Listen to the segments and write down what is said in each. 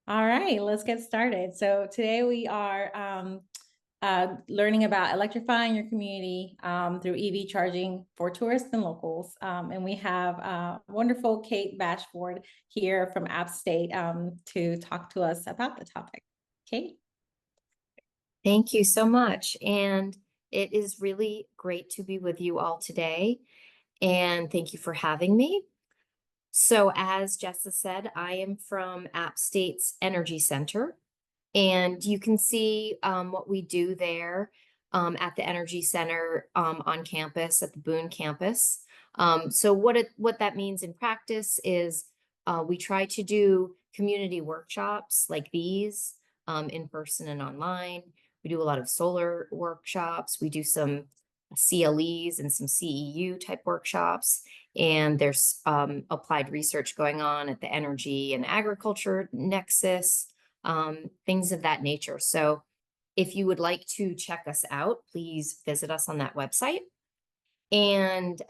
All right, let's get started. So today we are learning about electrifying your community through EV charging for tourists and locals. And we have wonderful Kate Bashford here from App State to talk to us about the topic. Kate? Thank you so much. And it is really great to be with you all today. And thank you for having me. So, as Jessa said, I am from App State's Energy Center. And you can see what we do there at the Energy Center on campus, at the Boone campus. So, what that means in practice is we try to do community workshops like these in person and online. We do a lot of solar workshops. We do some CLEs and some CEU type workshops. And there's applied research going on at the energy and agriculture nexus, things of that nature. So if you would like to check us out, please visit us on that website. And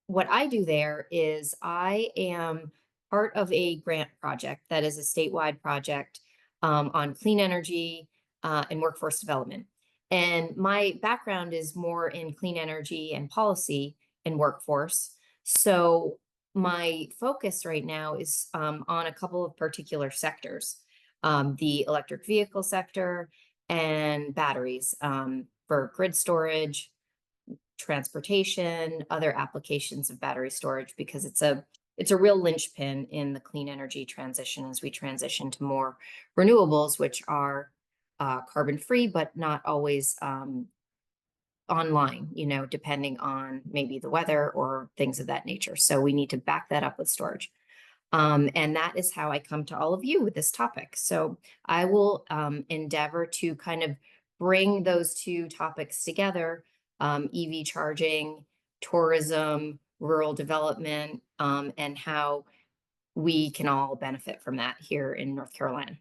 what I do there is I am part of a grant project that is a statewide project on clean energy and workforce development. And my background is more in clean energy and policy and workforce. So my focus right now is on a couple of particular sectors, the electric vehicle sector and batteries for grid storage, transportation, other applications of battery storage, because it's a real linchpin in the clean energy transition as we transition to more renewables, which are carbon free, but not always online, depending on maybe the weather or things of that nature. So we need to back that up with storage. And that is how I come to all of you with this topic. So I will endeavor to kind of bring those two topics together, EV charging, tourism, rural development, and how we can all benefit from that here in North Carolina.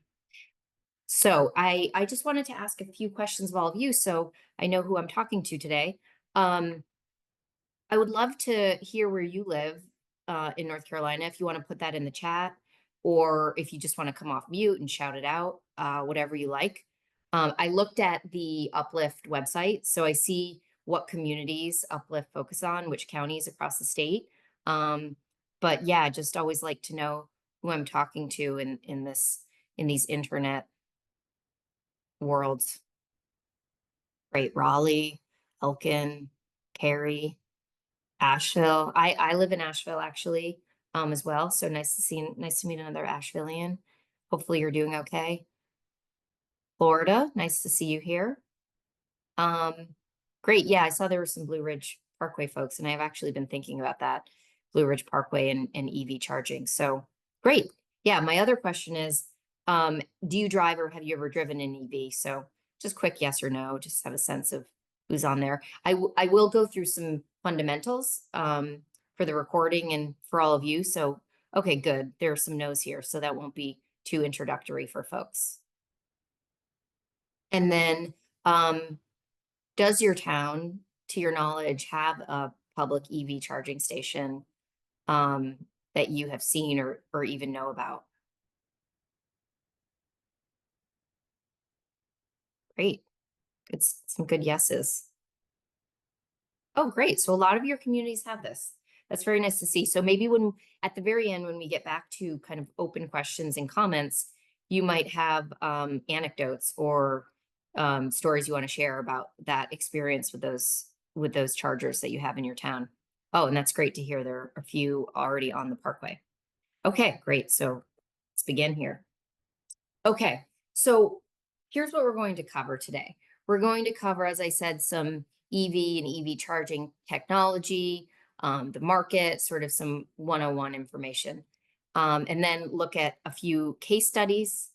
So I just wanted to ask a few questions of all of you so I know who I'm talking to today. I would love to hear where you live in North Carolina, if you want to put that in the chat, or if you just want to come off mute and shout it out, whatever you like. I looked at the Uplift website, so I see what communities Uplift focus on, which counties across the state. But yeah, just always like to know who I'm talking to in these internet worlds. Right, Raleigh, Elkin, Cary, Asheville. I live in Asheville actually, as well. So nice to meet another Ashevillean. Hopefully you're doing okay. Florida, nice to see you here. Great. Yeah, I saw there were some Blue Ridge Parkway folks, and I've actually been thinking about that, Blue Ridge Parkway and EV charging. So great. Yeah, my other question is, do you drive or have you ever driven an EV? So just quick yes or no, just have a sense of who's on there. I will go through some fundamentals for the recording and for all of you. So, okay, good. There are some no's here, so that won't be too introductory for folks. And then, does your town, to your knowledge, have a public EV charging station that you have seen or even know about? Great. It's some good yeses. Oh, great. So a lot of your communities have this. That's very nice to see. So maybe when at the very end, when we get back to kind of open questions and comments, you might have anecdotes or stories you want to share about that experience with those chargers that you have in your town. Oh, and that's great to hear. There are a few already on the Parkway. Okay, great. So let's begin here. Okay, so here's what we're going to cover today. We're going to cover, as I said, some EV and EV charging technology, the market, sort of some 101 information, and then look at a few case studies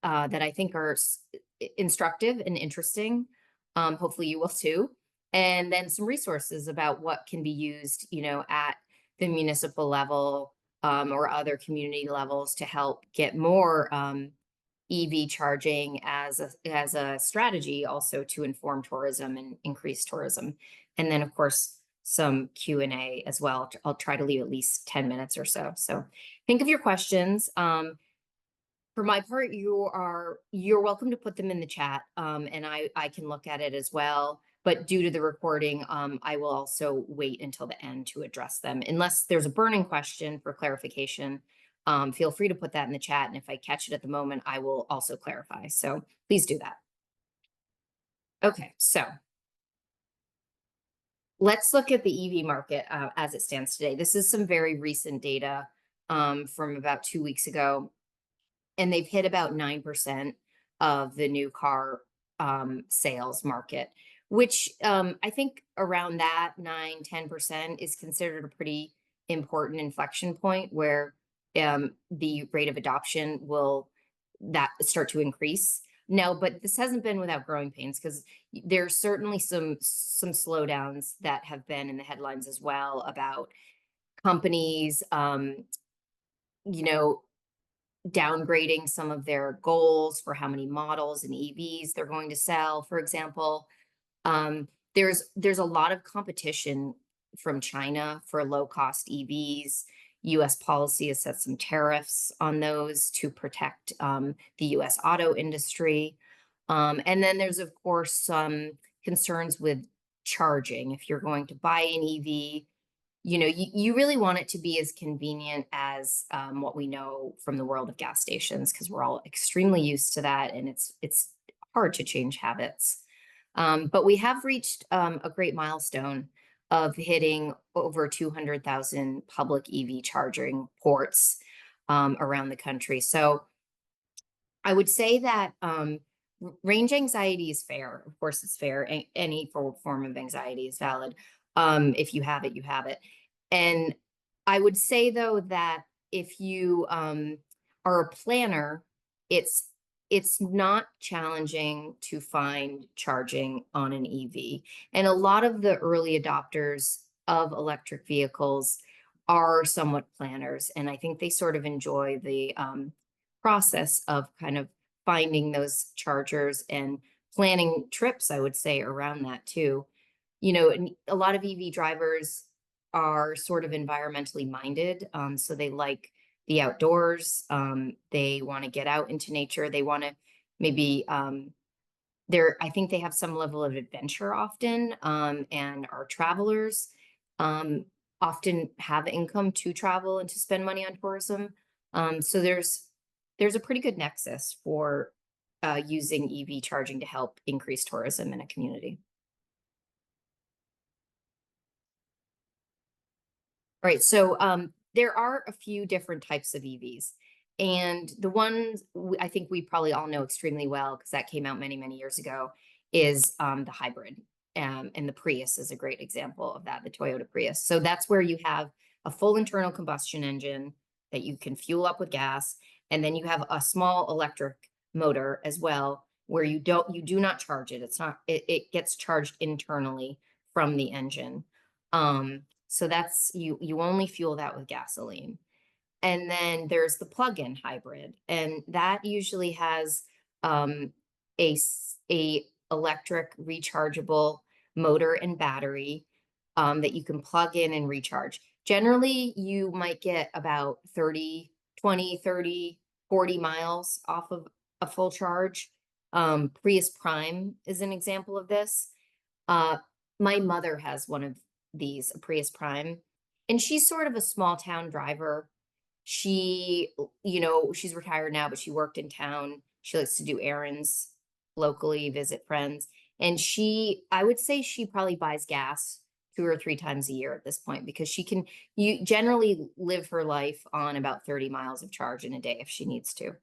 that I think are instructive and interesting. Hopefully you will too. And then some resources about what can be used, at the municipal level or other community levels to help get more EV charging as a strategy also to inform tourism and increase tourism. And then of course, some Q&A as well. I'll try to leave at least 10 minutes or so. So think of your questions. For my part, you're welcome to put them in the chat, and I can look at it as well. But due to the recording, I will also wait until the end to address them, unless there's a burning question for clarification. Feel free to put that in the chat, and if I catch it at the moment, I will also clarify. So please do that. Okay, so let's look at the EV market as it stands today. This is some very recent data from about 2 weeks ago, and they've hit about 9% of the new car sales market, which I think around that 9-10% is considered a pretty important inflection point where the rate of adoption will that start to increase. No, but this hasn't been without growing pains, because there's certainly some slowdowns that have been in the headlines as well about companies, you know, downgrading some of their goals for how many models and EVs they're going to sell, for example. There's a lot of competition from China for low cost EVs. US policy has set some tariffs on those to protect the US auto industry. And then there's, of course, some concerns with charging. If you're going to buy an EV, you really want it to be as convenient as what we know from the world of gas stations, because we're all extremely used to that, and it's hard to change habits. But we have reached a great milestone of hitting over 200,000 public EV charging ports around the country. So I would say that range anxiety is fair. Of course, it's fair. Any form of anxiety is valid. If you have it, you have it. And I would say, though, that if you are a planner, it's not challenging to find charging on an EV. And a lot of the early adopters of electric vehicles are somewhat planners, and I think they sort of enjoy the process of kind of finding those chargers and planning trips, I would say, around that too. And a lot of EV drivers are sort of environmentally minded. So they like the outdoors. They want to get out into nature. They want to maybe, I think they have some level of adventure often, and are travelers, often have income to travel and to spend money on tourism. So there's a pretty good nexus for using EV charging to help increase tourism in a community. All right, so there are a few different types of EVs, and the ones I think we probably all know extremely well, because that came out many, many years ago, is the hybrid. And the Prius is a great example of that, the Toyota Prius. So that's where you have a full internal combustion engine that you can fuel up with gas, and then you have a small electric motor as well, where you do not charge it. It gets charged internally from the engine. So that's you only fuel that with gasoline. And then there's the plug-in hybrid, and that usually has a electric rechargeable motor and battery that you can plug in and recharge. Generally, you might get about 30, 40 miles off of a full charge. Prius Prime is an example of this. My mother has one of these, a Prius Prime, and she's sort of a small town driver. She's retired now, but she worked in town. She likes to do errands locally, visit friends. And I would say she probably buys gas 2 or 3 times a year at this point, because you generally live her life on about 30 miles of charge in a day if she needs to.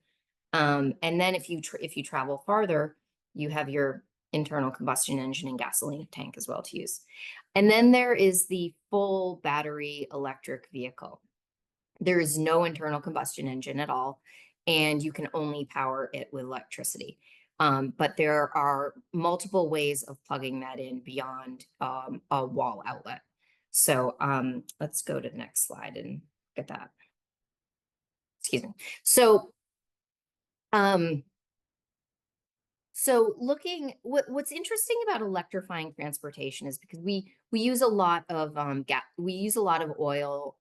And then if you travel farther, you have your internal combustion engine and gasoline tank as well to use. And then there is the full battery electric vehicle. There is no internal combustion engine at all, and you can only power it with electricity. But there are multiple ways of plugging that in beyond a wall outlet. So let's go to the next slide and get that. Excuse me. So what's interesting about electrifying transportation is because we use a lot of oil,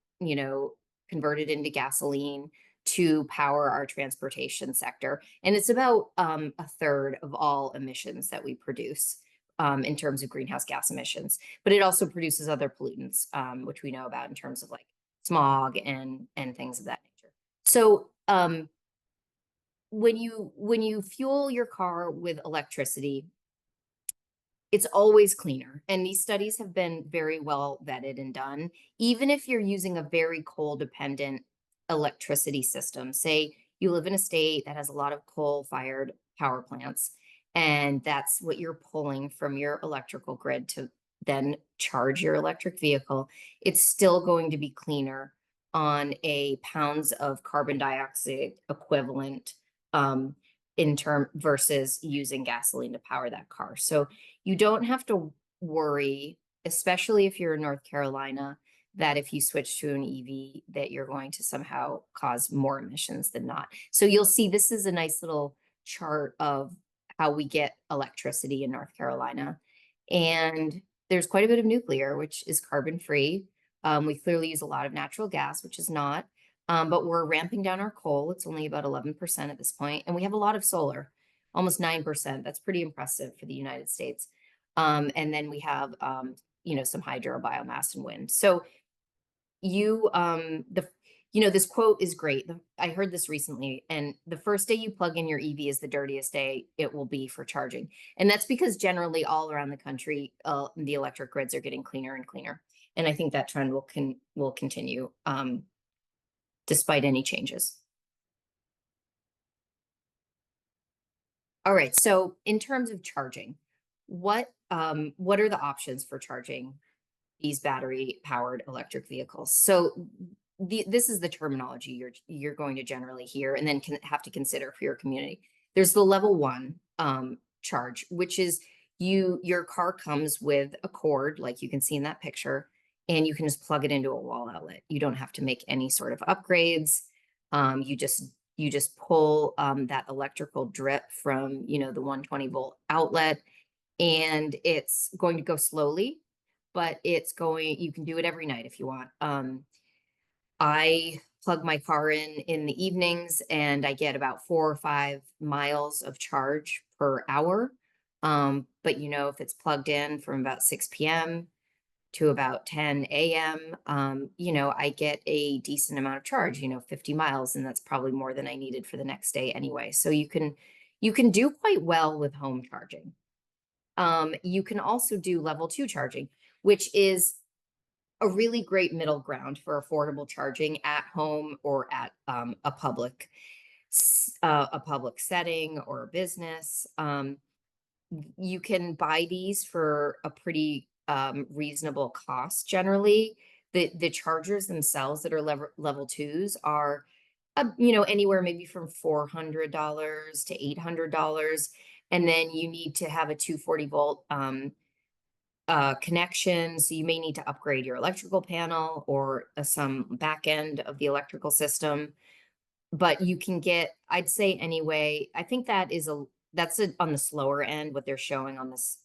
converted into gasoline to power our transportation sector. And it's about a third of all emissions that we produce in terms of greenhouse gas emissions. But it also produces other pollutants, which we know about in terms of like smog and things of that nature. So when you fuel your car with electricity, it's always cleaner. And these studies have been very well vetted and done. Even if you're using a very coal dependent electricity system, say you live in a state that has a lot of coal fired power plants, and that's what you're pulling from your electrical grid to then charge your electric vehicle, it's still going to be cleaner on a pounds of carbon dioxide equivalent um, in term versus using gasoline to power that car. So you don't have to worry, especially if you're in North Carolina, that if you switch to an EV, that you're going to somehow cause more emissions than not. So you'll see this is a nice little chart of how we get electricity in North Carolina. And there's quite a bit of nuclear, which is carbon free. We clearly use a lot of natural gas, which is not. But we're ramping down our coal. It's only about 11% at this point, and we have a lot of solar, almost 9%. That's pretty impressive for the United States. And then we have, some hydro, biomass, and wind. So this quote is great. I heard this recently, and the first day you plug in your EV is the dirtiest day it will be for charging. And that's because generally all around the country, the electric grids are getting cleaner and cleaner. And I think that trend will continue. Despite any changes. All right, so in terms of charging, what are the options for charging these battery powered electric vehicles? So this is the terminology you're going to generally hear and then have to consider for your community. There's the level 1 charge, which is your car comes with a cord, like you can see in that picture, and you can just plug it into a wall outlet. You don't have to make any sort of upgrades. You just pull that electrical drip from the 120-volt outlet, and it's going to go slowly, but you can do it every night if you want. I plug my car in the evenings, and I get about 4 or 5 miles of charge per hour. But if it's plugged in from about 6 p.m. to about 10 a.m., I get a decent amount of charge, 50 miles, and that's probably more than I needed for the next day anyway. So you can do quite well with home charging. You can also do level 2 charging, which is a really great middle ground for affordable charging at home or at a public setting or a business. You can buy these for a pretty reasonable cost generally. The chargers themselves that are level 2s are anywhere maybe from $400 to $800, and then you need to have a 240-volt connection. So you may need to upgrade your electrical panel or some back end of the electrical system. But you can get, I'd say anyway, I think that's on the slower end, what they're showing on this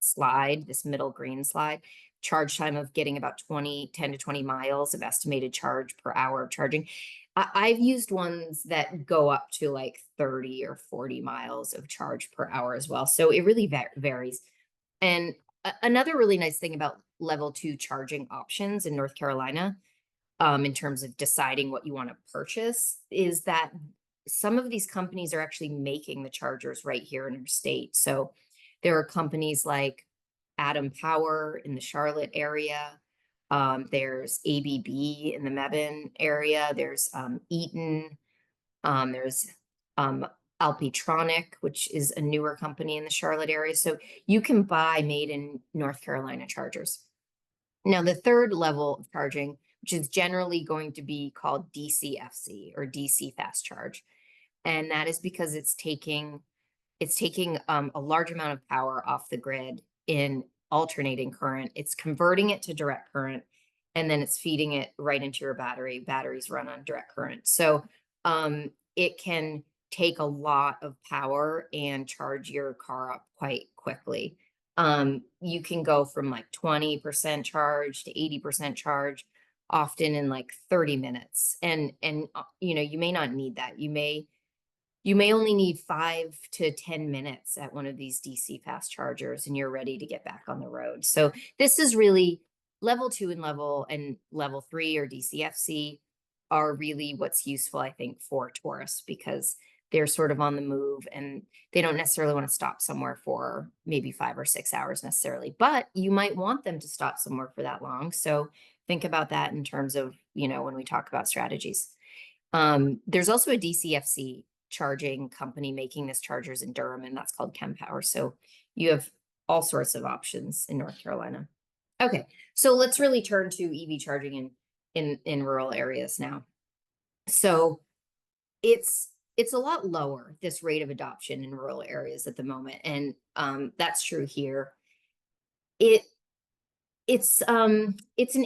slide, this middle green slide, charge time of getting about 10 to 20 miles of estimated charge per hour of charging. I've used ones that go up to like 30 or 40 miles of charge per hour as well. So it really varies. And another really nice thing about level 2 charging options in North Carolina, in terms of deciding what you want to purchase, is that some of these companies are actually making the chargers right here in our state. So there are companies like Atom Power in the Charlotte area. There's ABB in the Mebane area. There's Eaton. There's Alpitronic, which is a newer company in the Charlotte area. So you can buy made in North Carolina chargers. Now, the third level of charging, which is generally going to be called DCFC or DC fast charge. And that is because it's taking a large amount of power off the grid in alternating current. It's converting it to direct current, and then it's feeding it right into your battery. Batteries run on direct current. So it can take a lot of power and charge your car up quite quickly. You can go from like 20% charge to 80% charge. often in like 30 minutes. And you know, you may not need that. You may only need 5 to 10 minutes at one of these DC fast chargers and you're ready to get back on the road. So this is really level 2 and level 3 or DCFC are really what's useful, I think, for tourists because they're sort of on the move and they don't necessarily want to stop somewhere for maybe 5 or 6 hours necessarily, but you might want them to stop somewhere for that long. So think about that in terms of, you know, when we talk about strategies. There's also a DCFC charging company making this chargers in Durham, and that's called Kempower. So you have all sorts of options in North Carolina. Okay, so let's really turn to EV charging in rural areas now. So it's a lot lower, this rate of adoption in rural areas at the moment, and that's true here. It it's an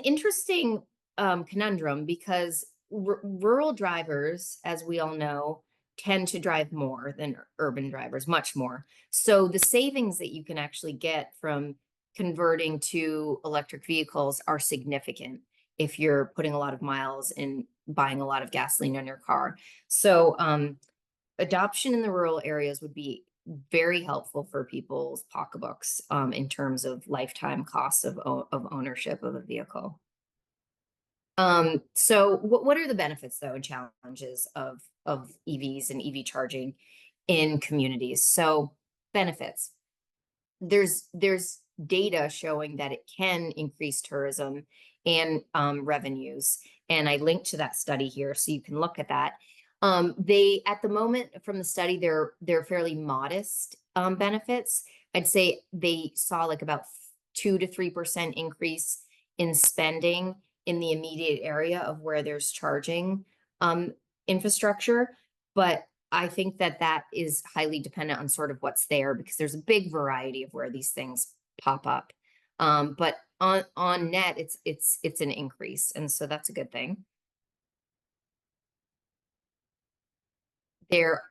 interesting conundrum because rural drivers, as we all know, tend to drive more than urban drivers, much more. So the savings that you can actually get from converting to electric vehicles are significant if you're putting a lot of miles and buying a lot of gasoline on your car. So adoption in the rural areas would be very helpful for people's pocketbooks in terms of lifetime costs of ownership of a vehicle. So what are the benefits though and challenges of EVs and EV charging in communities? So benefits. There's data showing that it can increase tourism and revenues. And I linked to that study here so you can look at that. They at the moment from the study, they're fairly modest benefits. I'd say they saw like about 2 to 3% increase in spending in the immediate area of where there's charging infrastructure. But I think that that is highly dependent on sort of what's there because there's a big variety of where these things pop up. But on net, it's an increase, and so that's a good thing. There,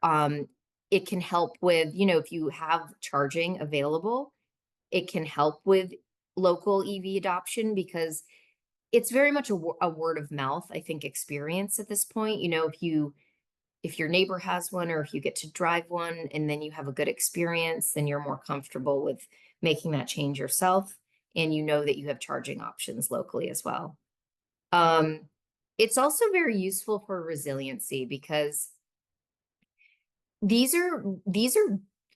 it can help with, you know, if you have charging available, it can help with local EV adoption because it's very much a word of mouth, I think, experience at this point. You know, if your neighbor has one or if you get to drive one and then you have a good experience, then you're more comfortable with making that change yourself. And you know that you have charging options locally as well. Um, it's also very useful for resiliency because these are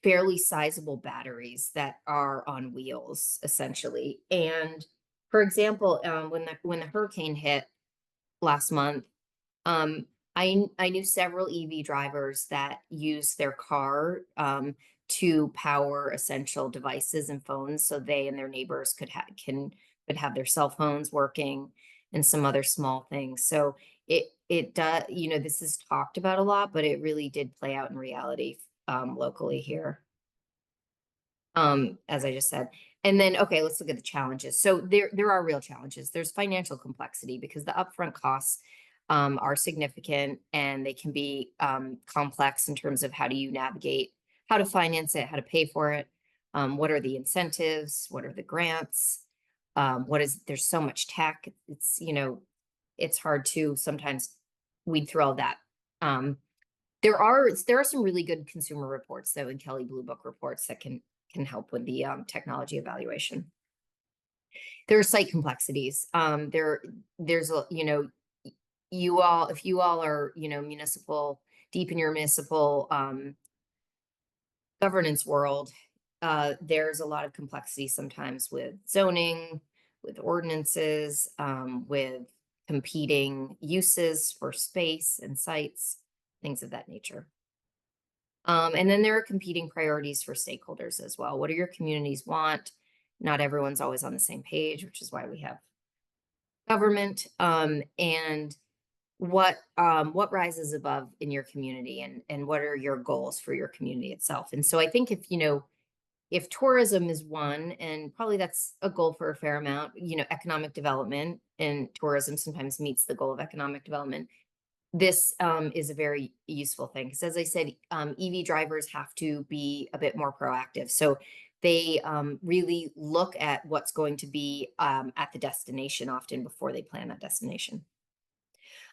fairly sizable batteries that are on wheels essentially. And for example, when the hurricane hit last month, um, I knew several EV drivers that use their car to power essential devices and phones, so they and their neighbors could have their cell phones working and some other small things. So it does, you know, this is talked about a lot, but it really did play out in reality locally here, as I just said. And then, okay, let's look at the challenges. So there are real challenges. There's financial complexity because the upfront costs are significant and they can be complex in terms of how do you navigate, how to finance it, how to pay for it, what are the incentives, what are the grants, there's so much tech. It's, you know, it's hard to sometimes weed through all that. Um, there are some really good consumer reports though, and Kelly Blue Book reports that can help with the technology evaluation. There are site complexities. There's a, you know, if you all are, you know, deep in your municipal governance world, there's a lot of complexity sometimes with zoning, with ordinances, with competing uses for space and sites, things of that nature. And then there are competing priorities for stakeholders as well. What do your communities want? Not everyone's always on the same page, which is why we have government. And what rises above in your community and what are your goals for your community itself. And so I think if, you know, if tourism is one, and probably that's a goal for a fair amount, you know, economic development and tourism sometimes meets the goal of economic development. This is a very useful thing because, as I said, EV drivers have to be a bit more proactive. So they really look at what's going to be at the destination often before they plan that destination.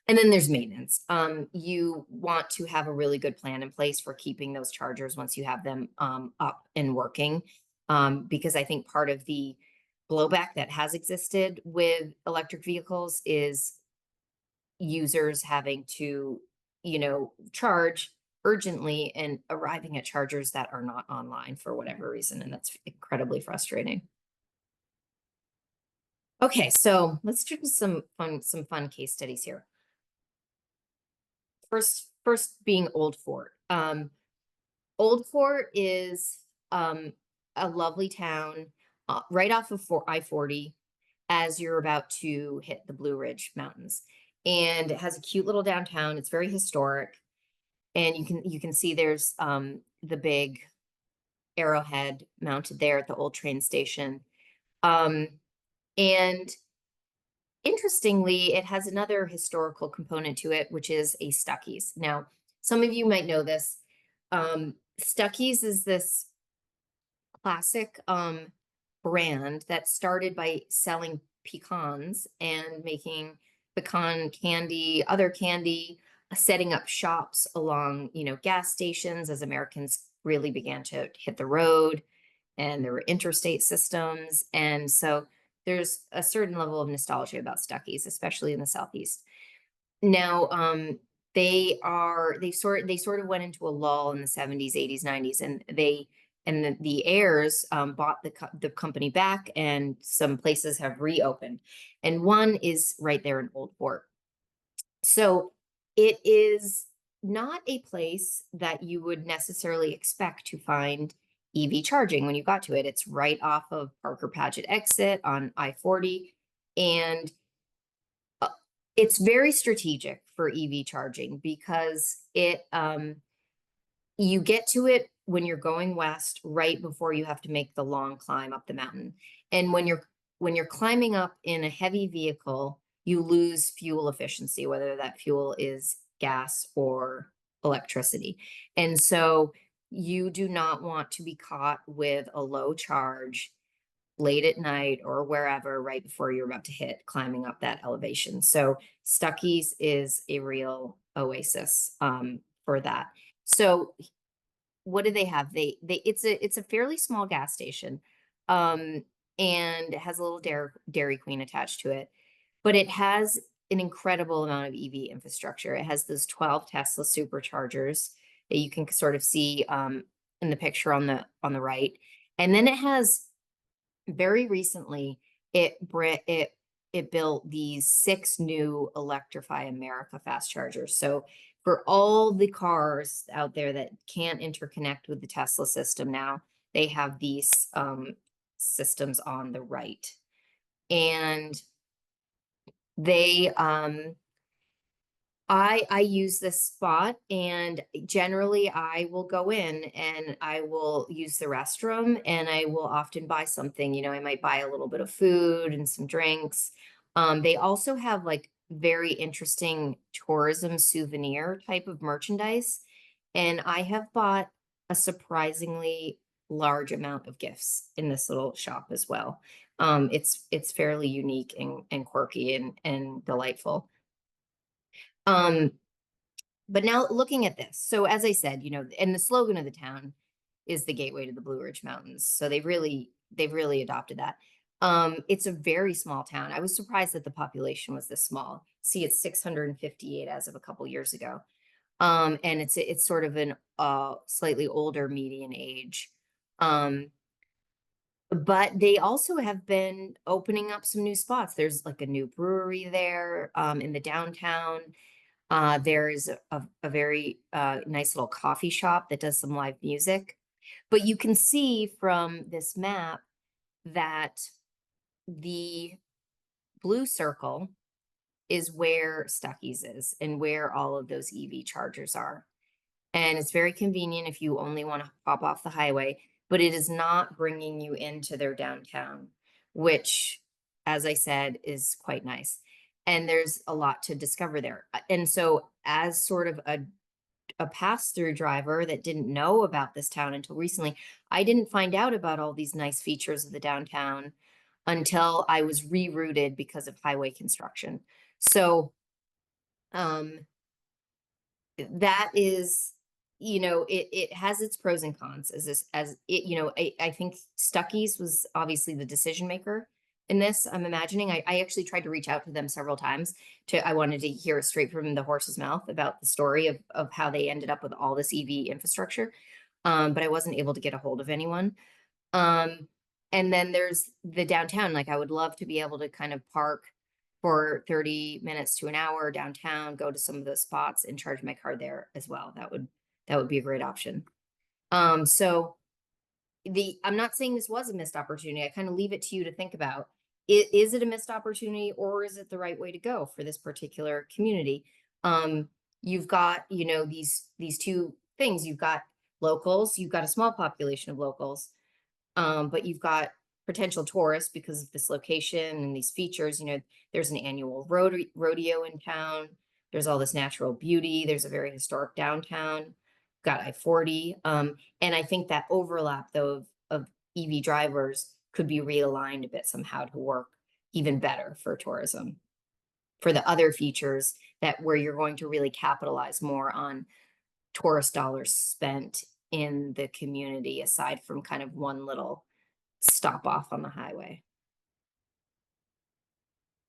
And then there's maintenance. You want to have a really good plan in place for keeping those chargers once you have them up and working. Because I think part of the blowback that has existed with electric vehicles is users having to, charge urgently and arriving at chargers that are not online for whatever reason. And that's incredibly frustrating. Okay, so let's do some fun case studies here. First being Old Fort. Old Fort is a lovely town right off of I-40 as you're about to hit the Blue Ridge Mountains. And it has a cute little downtown. It's very historic. And you can see there's the big arrowhead mounted there at the old train station. And interestingly, it has another historical component to it, which is a Stuckey's. Now, some of you might know this. Stuckey's is this classic brand that started by selling pecans and making pecan candy, other candy, setting up shops along, gas stations as Americans really began to hit the road and there were interstate systems. And so there's a certain level of nostalgia about Stuckey's, especially in the Southeast. Now, they sort of went into a lull in the 70s, 80s, 90s, and the heirs bought the company back, and some places have reopened, and one is right there in Old Fort. So it is not a place that you would necessarily expect to find EV charging when you got to it. It's right off of Parker Paget exit on I-40, and it's very strategic for EV charging because you get to it when you're going west right before you have to make the long climb up the mountain. And when you're climbing up in a heavy vehicle, you lose fuel efficiency, whether that fuel is gas or electricity. And so you do not want to be caught with a low charge late at night or wherever right before you're about to hit climbing up that elevation. So Stuckey's is a real oasis for that. So what do they have? It's a fairly small gas station, and it has a little Dairy Queen attached to it, but it has an incredible amount of EV infrastructure. It has those 12 Tesla superchargers that you can sort of see in the picture on the right, and then it has very recently it built these 6 new Electrify America fast chargers. So for all the cars out there that can't interconnect with the Tesla system now, they have these systems on the right. And they I use this spot, and generally I will go in and I will use the restroom, and I will often buy something. I might buy a little bit of food and some drinks. They also have like very interesting tourism souvenir type of merchandise, and I have bought a surprisingly large amount of gifts in this little shop as well. It's fairly unique and quirky and delightful. Um, but now looking at this, so as I said, and the slogan of the town is the gateway to the Blue Ridge Mountains. So they've really adopted that. It's a very small town. I was surprised that the population was this small. See, it's 658 as of a couple years ago. And it's sort of an slightly older median age. But they also have been opening up some new spots. There's like a new brewery there in the downtown. There is a very nice little coffee shop that does some live music. But you can see from this map that the blue circle is where Stuckey's is and where all of those EV chargers are. And it's very convenient if you only want to pop off the highway, but it is not bringing you into their downtown, which, as I said, is quite nice. And there's a lot to discover there. And so, as sort of a pass-through driver that didn't know about this town until recently. I didn't find out about all these nice features of the downtown until I was rerouted because of highway construction. So, um, that is, it has its pros and cons as it, I think Stuckey's was obviously the decision maker in this. I'm imagining. I actually tried to reach out to them several times I wanted to hear it straight from the horse's mouth about the story of how they ended up with all this EV infrastructure. But I wasn't able to get a hold of anyone. Um, and then there's the downtown. Like I would love to be able to kind of park for 30 minutes to an hour downtown, go to some of those spots and charge my car there as well. That would be a great option. So I'm not saying this was a missed opportunity. I kind of leave it to you to think about. Is it a missed opportunity or is it the right way to go for this particular community? You've got, these two things. You've got locals, you've got a small population of locals, but you've got potential tourists because of this location and these features. There's an annual rodeo in town. There's all this natural beauty. There's a very historic downtown. Got I-40. And I think that overlap though of EV drivers could be realigned a bit somehow to work even better for tourism, for the other features that where you're going to really capitalize more on tourist dollars spent in the community aside from kind of one little stop off on the highway.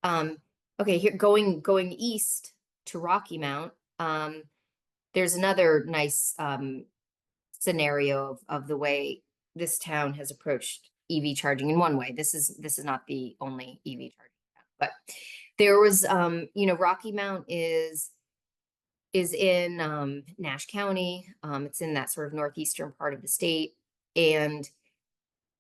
Okay, here going east to Rocky Mount. There's another nice scenario of the way this town has approached EV charging in one way. This is not the only EV charging, but there was Rocky Mount is in Nash County. It's in that sort of northeastern part of the state, and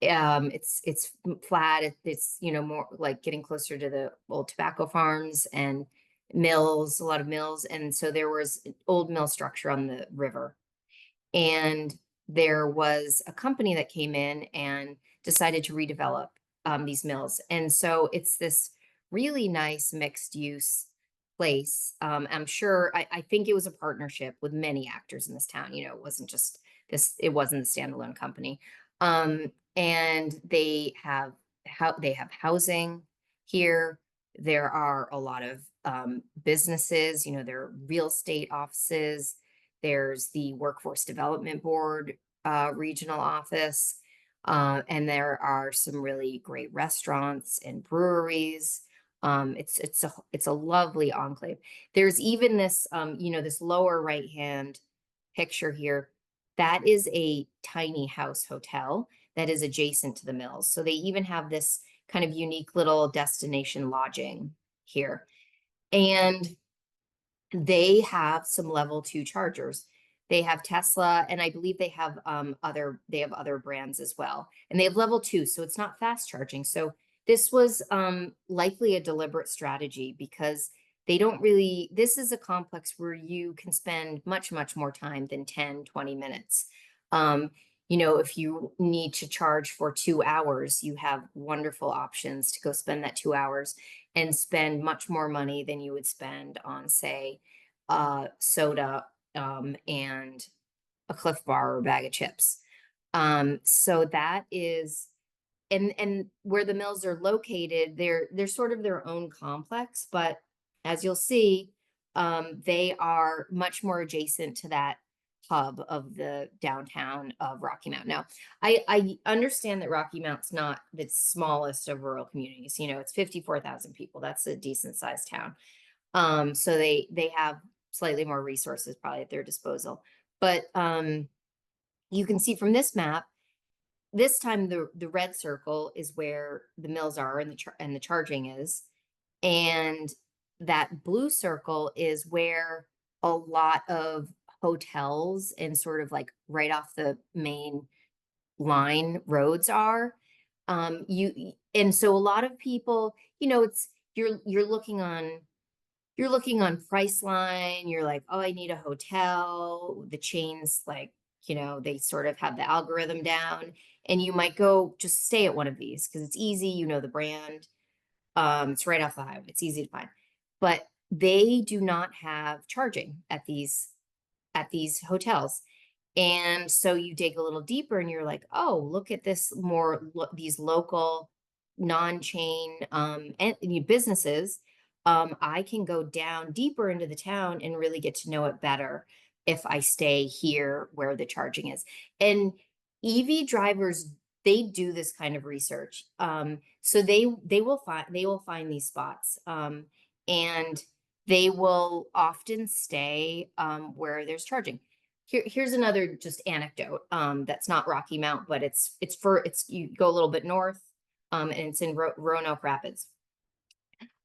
it's flat. It's more like getting closer to the old tobacco farms and mills, a lot of mills, and so there was an old mill structure on the river, and there was a company that came in and decided to redevelop these mills, and so it's this really nice mixed use place. I'm sure I think it was a partnership with many actors in this town. It wasn't just this, it wasn't a standalone company. And they have housing here. There are a lot of businesses, there are real estate offices. There's the Workforce Development Board regional office. And there are some really great restaurants and breweries. It's a lovely enclave. There's even this this lower right hand picture here. That is a tiny house hotel that is adjacent to the mills. So they even have this kind of unique little destination lodging here. And they have some level 2 chargers. They have Tesla, and I believe they have other brands as well. And they have level 2, so it's not fast charging. So this was likely a deliberate strategy because they don't really, this is a complex where you can spend much, much more time than 10, 20 minutes. If you need to charge for 2 hours, you have wonderful options to go spend that 2 hours and spend much more money than you would spend on, say, soda and a Cliff Bar or a bag of chips. So that is, and where the mills are located, they're sort of their own complex, but as you'll see, they are much more adjacent to that hub of the downtown of Rocky Mount. Now, I understand that Rocky Mount's not the smallest of rural communities. It's 54,000 people. That's a decent sized town. So they have slightly more resources probably at their disposal. But you can see from this map, this time the red circle is where the mills are and the charging is, and that blue circle is where a lot of hotels and sort of like right off the main line roads are. And so a lot of people, it's you're looking on Priceline, you're like, oh, I need a hotel. The chains, like, they sort of have the algorithm down, and you might go just stay at one of these because it's easy, the brand. It's right off the highway. It's easy to find. But they do not have charging at these at these hotels. And so you dig a little deeper and you're like, oh, look at this these local non-chain and businesses. I can go down deeper into the town and really get to know it better if I stay here where the charging is. And EV drivers, they do this kind of research. So they will find these spots. And they will often stay where there's charging. Here's another just anecdote. That's not Rocky Mount, but it's you go a little bit north, and it's in Roanoke Rapids.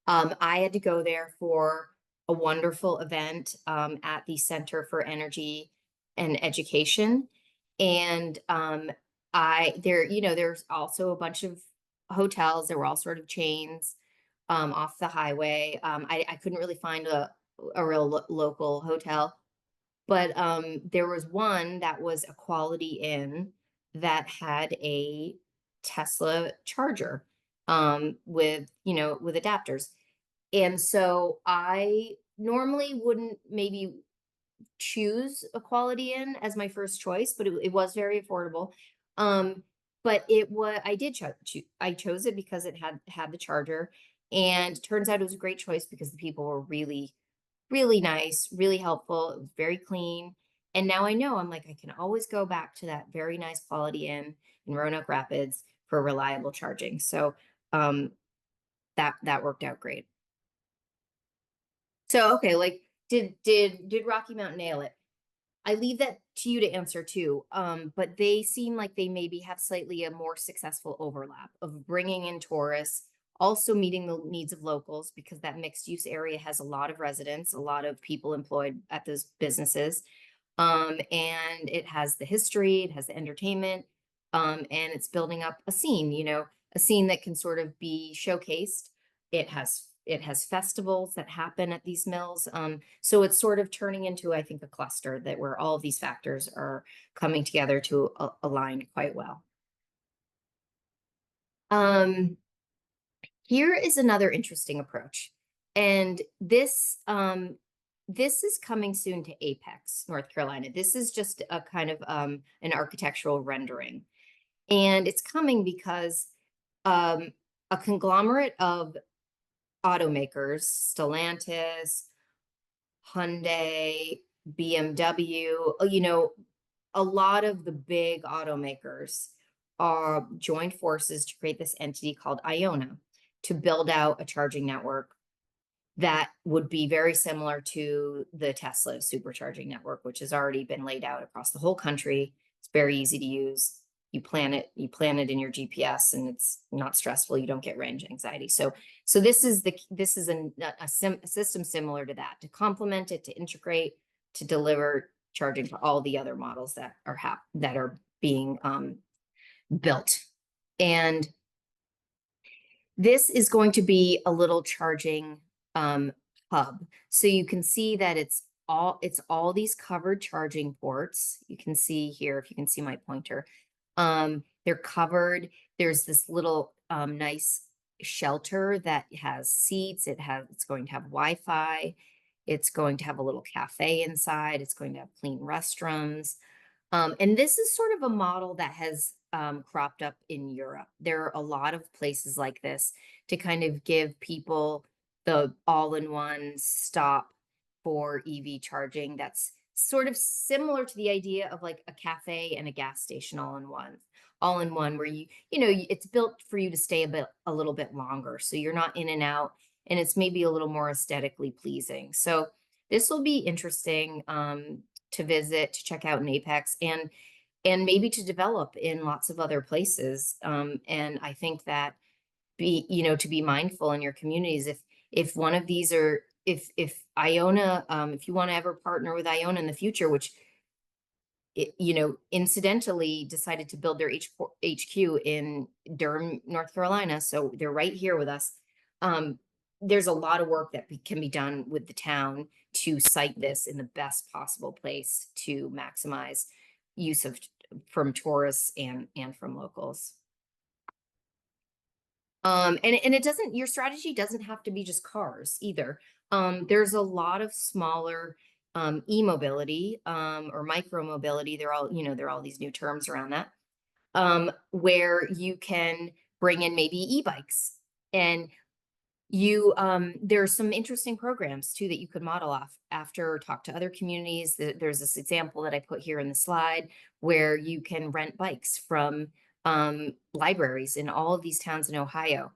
I had to go there for a wonderful event at the Center for Energy and Education, and there's also a bunch of hotels. There were all sort of chains off the highway. I couldn't really find a real local hotel, but there was one that was a Quality Inn that had a Tesla charger with adapters. And so I normally wouldn't maybe choose a Quality Inn as my first choice, but it was very affordable. But I did I chose it because it had the charger, and turns out it was a great choice because the people were really, really nice, really helpful. It was very clean. And now I know I'm like, I can always go back to that very nice Quality Inn in Roanoke Rapids for reliable charging. So um, that worked out great. So okay, like did Rocky Mountain nail it? I leave that to you to answer too. But they seem like they maybe have slightly a more successful overlap of bringing in tourists, also meeting the needs of locals because that mixed use area has a lot of residents, a lot of people employed at those businesses. And it has the history, it has the entertainment, and it's building up a scene, a scene that can sort of be showcased. It has festivals that happen at these mills. So it's sort of turning into, I think, a cluster that where all of these factors are coming together to align quite well. Um, Here is another interesting approach. And this is coming soon to Apex, North Carolina. This is just a kind of an architectural rendering. And it's coming because a conglomerate of automakers, Stellantis, Hyundai, BMW, a lot of the big automakers are joined forces to create this entity called Iona to build out a charging network that would be very similar to the Tesla supercharging network, which has already been laid out across the whole country. It's very easy to use. You plan it in your GPS, and it's not stressful. You don't get range anxiety. So this is a system similar to that, to complement it, to integrate, to deliver charging for all the other models that are being built. And this is going to be a little charging hub. So you can see that it's all these covered charging ports. You can see here, if you can see my pointer, they're covered. There's this little nice shelter that has seats. It's going to have Wi-Fi. It's going to have a little cafe inside. It's going to have clean restrooms. And this is sort of a model that has cropped up in Europe. There are a lot of places like this to kind of give people the all-in-one stop for EV charging. That's sort of similar to the idea of like a cafe and a gas station all in one, where it's built for you to stay a little bit longer. So you're not in and out, and it's maybe a little more aesthetically pleasing. So this will be interesting to visit, to check out in Apex, and maybe to develop in lots of other places. And I think that to be mindful in your communities, if one of these are, if Iona, if you want to ever partner with Iona in the future, which incidentally decided to build their HQ in Durham, North Carolina, so they're right here with us. There's a lot of work that can be done with the town to site this in the best possible place to maximize use from tourists and from locals. And your strategy doesn't have to be just cars either. There's a lot of smaller e-mobility, or micro mobility. They're all, they're all these new terms around that, where you can bring in maybe e-bikes. And there's some interesting programs too that you could model off after, talk to other communities. There's this example that I put here in the slide where you can rent bikes from libraries in all of these towns in Ohio,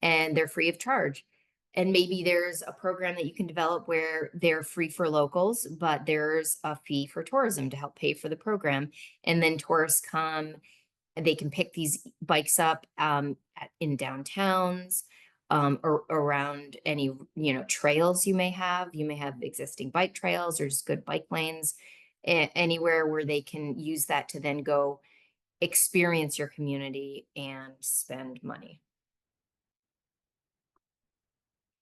and they're free of charge. And maybe there's a program that you can develop where they're free for locals, but there's a fee for tourism to help pay for the program. And then tourists come, and they can pick these bikes up in downtowns, or around any trails you may have. You may have existing bike trails or just good bike lanes, anywhere where they can use that to then go experience your community and spend money.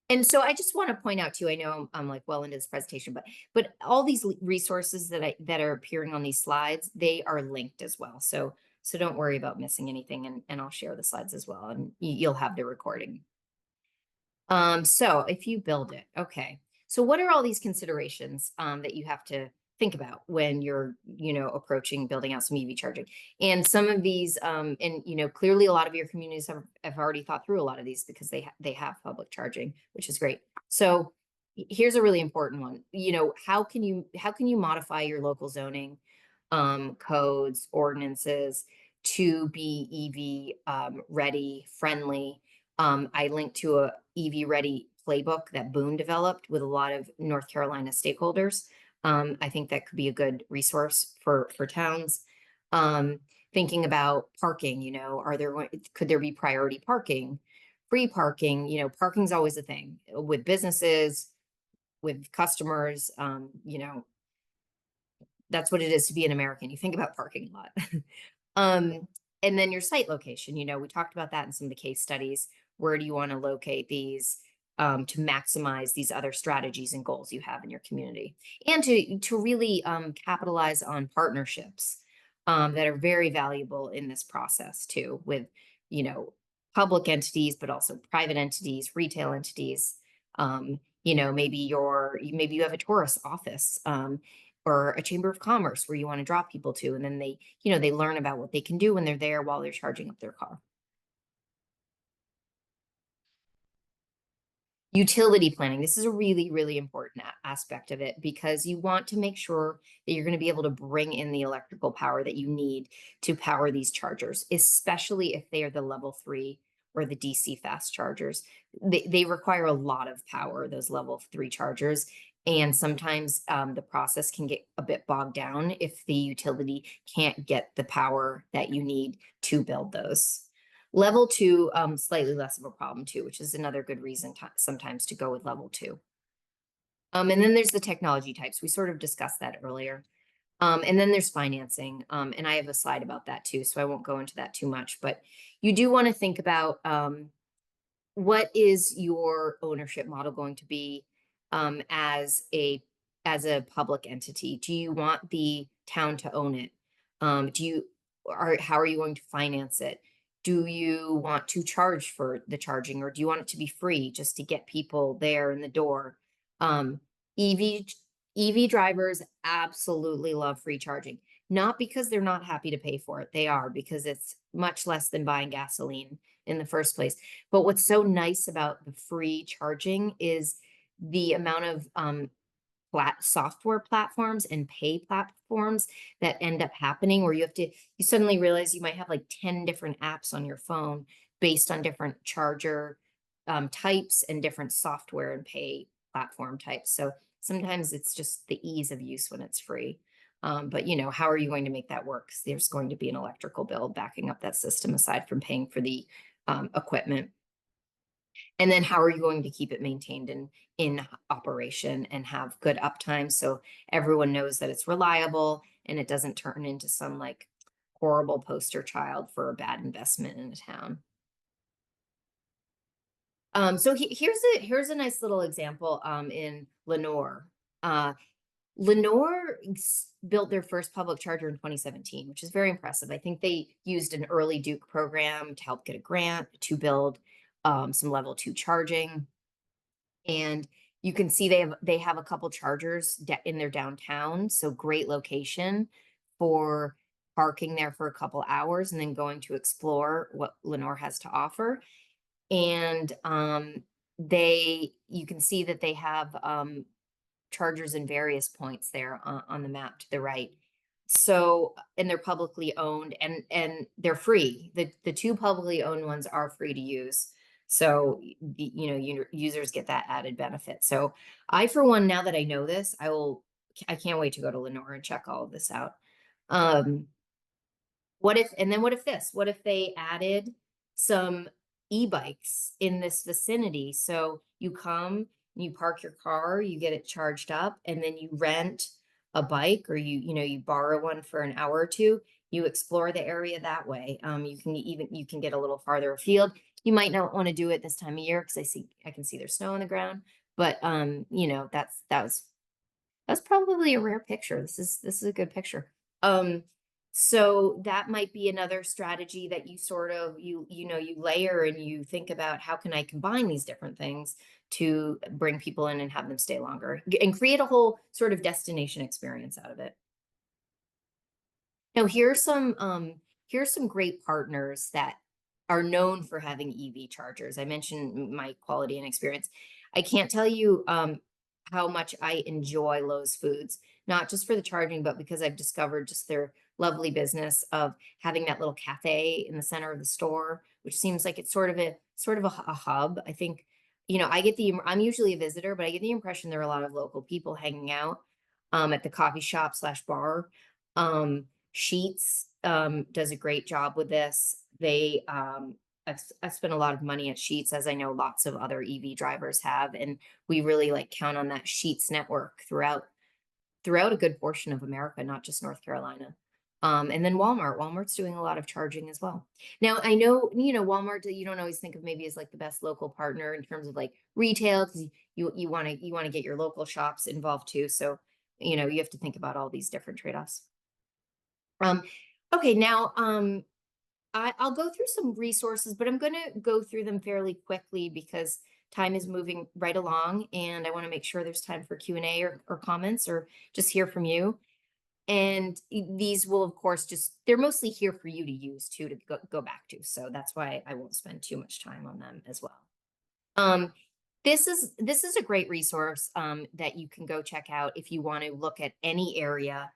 And so I just want to point out too, I know I'm like well into this presentation, but all these resources that are appearing on these slides, they are linked as well. So don't worry about missing anything, and I'll share the slides as well, and you'll have the recording. So if you build it, okay. So what are all these considerations that you have to think about when you're, approaching building out some EV charging? And some of these, and clearly a lot of your communities have already thought through a lot of these because they have public charging, which is great. So here's a really important one. How can you modify your local zoning codes, ordinances to be EV ready, friendly? I linked to a EV Ready playbook that Boone developed with a lot of North Carolina stakeholders. I think that could be a good resource for towns. Thinking about parking, could there be priority parking, free parking? Parking's always a thing with businesses, with customers. That's what it is to be an American. You think about parking a lot. And then your site location, we talked about that in some of the case studies. Where do you want to locate these to maximize these other strategies and goals you have in your community? And to really capitalize on partnerships that are very valuable in this process too, with, public entities, but also private entities, retail entities. Maybe you have a tourist office, or a chamber of commerce where you want to draw people to, and then they learn about what they can do when they're there while they're charging up their car. Utility planning. This is a really, really important aspect of it, because you want to make sure that you're going to be able to bring in the electrical power that you need to power these chargers, especially if they are the level 3 or the DC fast chargers. They require a lot of power, those level 3 chargers. And sometimes the process can get a bit bogged down if the utility can't get the power that you need to build those. Level 2, slightly less of a problem too, which is another good reason sometimes to go with level 2. And then there's the technology types. We sort of discussed that earlier. And then there's financing. And I have a slide about that too, so I won't go into that too much. But you do want to think about what is your ownership model going to be as a public entity? Do you want the town to own it? How are you going to finance it? Do you want to charge for the charging, or do you want it to be free just to get people there in the door? EV drivers absolutely love free charging, not because they're not happy to pay for it. They are, because it's much less than buying gasoline in the first place. But what's so nice about the free charging is the amount of software platforms and pay platforms that end up happening, where you suddenly realize you might have like 10 different apps on your phone based on different charger types and different software and pay platform types. So sometimes it's just the ease of use when it's free. But how are you going to make that work? There's going to be an electrical bill backing up that system aside from paying for the equipment. And then how are you going to keep it maintained in operation and have good uptime so everyone knows that it's reliable and it doesn't turn into some like horrible poster child for a bad investment in a town. So here's a nice little example in Lenore. Lenore built their first public charger in 2017, which is very impressive. I think they used an early Duke program to help get a grant to build some level 2 charging. And You can see they have a couple chargers in their downtown, so great location for parking there for a couple hours and then going to explore what Lenore has to offer. And you can see that they have chargers in various points there on the map to the right. So, and they're publicly owned and they're free. The two publicly owned ones are free to use. So, users get that added benefit. So, I, for one, now that I know this, I can't wait to go to Lenore and check all of this out. Um, what if they added some e-bikes in this vicinity? So you come, you park your car, you get it charged up, and then you rent a bike or you borrow one for an hour or two. You explore the area that way. You can get a little farther afield. You might not want to do it this time of year because I can see there's snow on the ground, but that's probably a rare picture. This is a good picture. Um, so that might be another strategy that you sort of you layer and you think about how can I combine these different things to bring people in and have them stay longer and create a whole sort of destination experience out of it. Now, here's some great partners that are known for having EV chargers. I mentioned my quality and experience. I can't tell you how much I enjoy Lowe's Foods, not just for the charging, but because I've discovered just their lovely business of having that little cafe in the center of the store, which seems like it's sort of a hub. I think, I'm usually a visitor, but I get the impression there are a lot of local people hanging out at the coffee shop slash bar. Sheets does a great job with this. I've spent a lot of money at Sheets, as I know lots of other EV drivers have, and we really like count on that Sheets network throughout a good portion of America, not just North Carolina. And then Walmart's doing a lot of charging as well. Now I know, Walmart, you don't always think of maybe as like the best local partner in terms of like retail, because you want to get your local shops involved too. So, you have to think about all these different trade-offs. Um, okay, now I'll go through some resources, but I'm going to go through them fairly quickly because time is moving right along, and I want to make sure there's time for Q&A or comments or just hear from you. And these will, of course, they're mostly here for you to use too, to go back to. So that's why I won't spend too much time on them as well. This is a great resource that you can go check out if you want to look at any area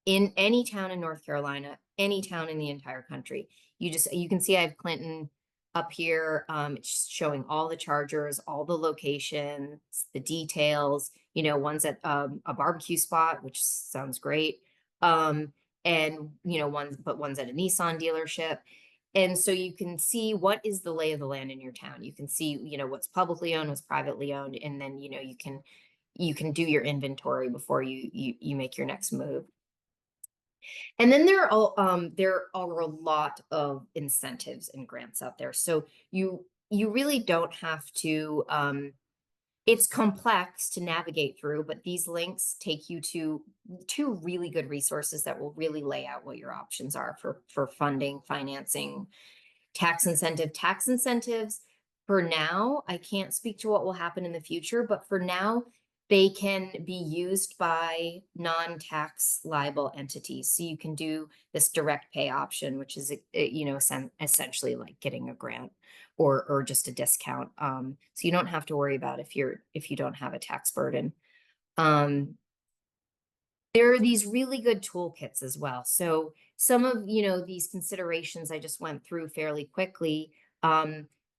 in any town in North Carolina, any town in the entire country. You can see I have Clinton up here. It's showing all the chargers, all the locations, the details, one's at a barbecue spot, which sounds great. And one's at a Nissan dealership. And so you can see what is the lay of the land in your town. You can see, what's publicly owned, what's privately owned, and then, you can do your inventory before you make your next move. And then there are a lot of incentives and grants out there. So you really don't have to it's complex to navigate through, but these links take you to two really good resources that will really lay out what your options are for funding, financing, tax incentives. For now, I can't speak to what will happen in the future, but for now, they can be used by non-tax liable entities. So you can do this direct pay option, which is, essentially like getting a grant or just a discount. So you don't have to worry about if you don't have a tax burden. There are these really good toolkits as well. So some of, these considerations I just went through fairly quickly.